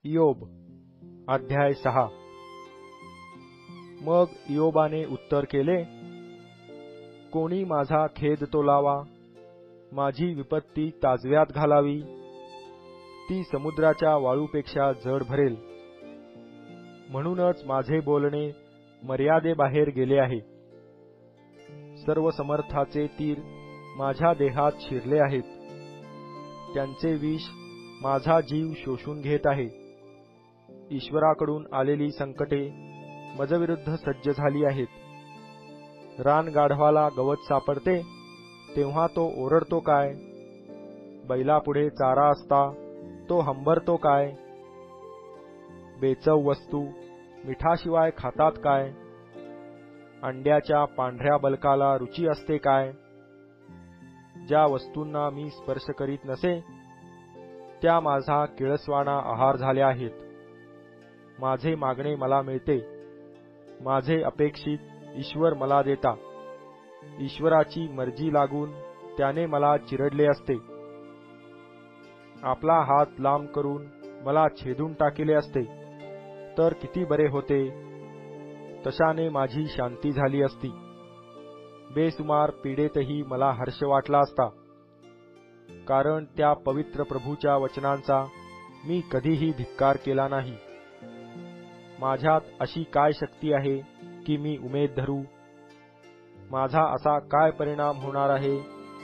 इयोब अध्याय 6। मग इयोबाने उत्तर केले, कोणी माझा खेद तोलावा, माझी विपत्ती ताजव्यात घालावी, ती समुद्राच्या वाळूपेक्षा जड भरेल। म्हणूनच माझे बोलणे मर्यादेबाहेर गेले आहे। सर्व समर्थाचे तीर माझ्या देहात शिरले आहेत, त्यांचे विष माझा जीव शोषून घेत आहे। ईश्वराकडून आलेली संकटे मजविरुद्ध सज्ज झाली आहेत। रानगाढवाला गवत सापडते तेव्हा तो ओरडतो काय? बैलापुढे चारा असता तो हंबरतो काय? बेचव वस्तू मिठाशिवाय खातात काय? अंड्याच्या पांढऱ्या बलकाला रुची असते काय? ज्या वस्तूंना मी स्पर्श करीत नसे त्या माझा किळसवाणा आहार झाल्या आहेत। माझे मागणे मला मिळते, माझे अपेक्षित ईश्वर मला देता। ईश्वराची मर्जी लागून त्याने मला चिरडले असते, आपला हात लांब करून मला छेदून टाकिले असते तर किती बरे होते। तशाने माझी शांती झाली असती, बेसुमार पीडेतही मला हर्ष वाटला असता। कारण त्या पवित्र प्रभूच्या वचनांचा मी कधीही धिक्कार केला नाही। माझ्यात अशी काय शक्ती आहे की मी उमेद धरू? माझा असा काय परिणाम होणार आहे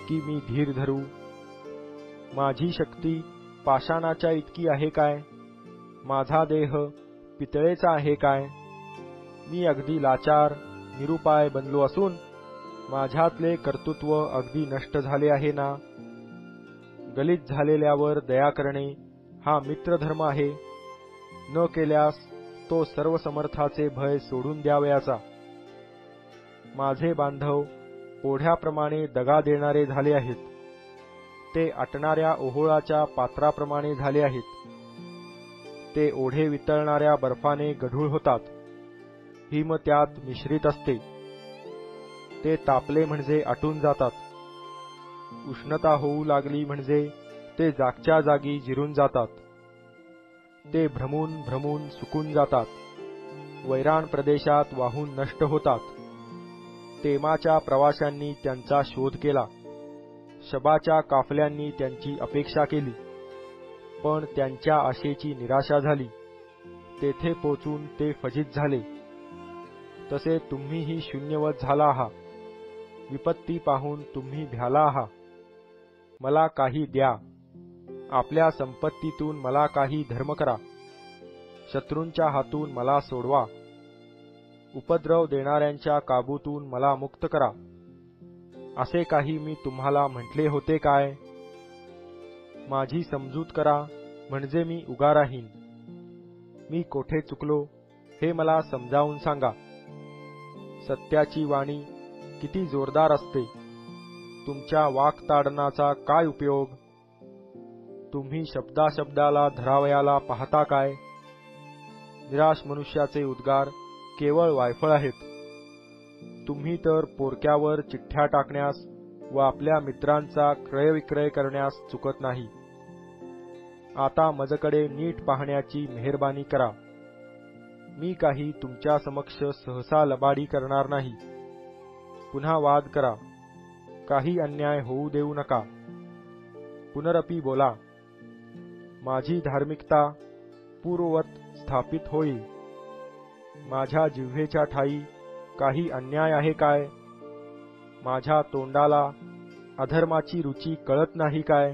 की मी धीर धरू? माझी शक्ती पाषाणाच्या इतकी आहे काय? माझा देह पितळेचा आहे काय? मी अगदी लाचार निरुपाय बनलो असून माझ्यातले कर्तृत्व अगदी नष्ट झाले आहे ना? गलित झालेल्यावर दया करणे हा मित्रधर्म आहे, न केल्यास तो सर्व समर्थाचे भय सोडून द्यावयाचा। माझे बांधव ओढ्याप्रमाणे दगा देणारे झाले आहेत, ते आटणाऱ्या ओहोळाच्या पात्राप्रमाणे झाले आहेत। ते ओढे वितळणाऱ्या बर्फाने गढूळ होतात, हिम त्यात मिश्रित असते। ते तापले म्हणजे आटून जातात, उष्णता होऊ लागली म्हणजे ते जागच्या जागी जिरून जातात। ते भ्रमून भ्रमून सुकून जातात, वैराण प्रदेशात वाहून नष्ट होतात। तेमाच्या प्रवाशांनी त्यांचा शोध केला, शबाच्या काफल्यांनी त्यांची अपेक्षा केली, पण त्यांच्या आशेची निराशा झाली। तेथे पोचून ते फजित झाले। तसे तुम्हीही शून्यवत झाला आहात, विपत्ती पाहून तुम्ही भ्याला आहात। मला काही द्या, आपल्या संपत्तीतून मला काही धर्म करा, शत्रूंच्या हातून मला सोडवा, उपद्रव देणाऱ्यांच्या काबूतून मला मुक्त करा। असे काही मी तुम्हाला म्हटले होते काय? माझी समजूत करा म्हणजे मी उगा राहीन। मी कोठे चुकलो हे मला समजावून सांगा। सत्याची वाणी किती जोरदार असते, तुमच्या वाक्ताडनाचा काय उपयोग? तुम्ही शब्दाशब्दाला धरावयाला पाहता काय? निराश मनुष्याचे उद्गार केवळ वायफळ आहेत। तुम्ही तर पोरक्यावर चिठ्ठ्या टाकण्यास व आपल्या मित्रांचा क्रयविक्रय करण्यास चुकत नाही। आता मजकडे नीट पाहण्याची मेहरबानी करा। मी काही तुमच्या समक्ष सहसा लबाडी करणार नाही। पुन्हा वाद करा, काही अन्याय होऊ देऊ नका। पुनरपी बोला, माझी धार्मिकता पूर्ववत स्थापित होईल। माझ्या जिव्हेच्या ठाई काही अन्याय आहे काय? माझ्या तोंडाला अधर्माची रुची कळत नाही काय?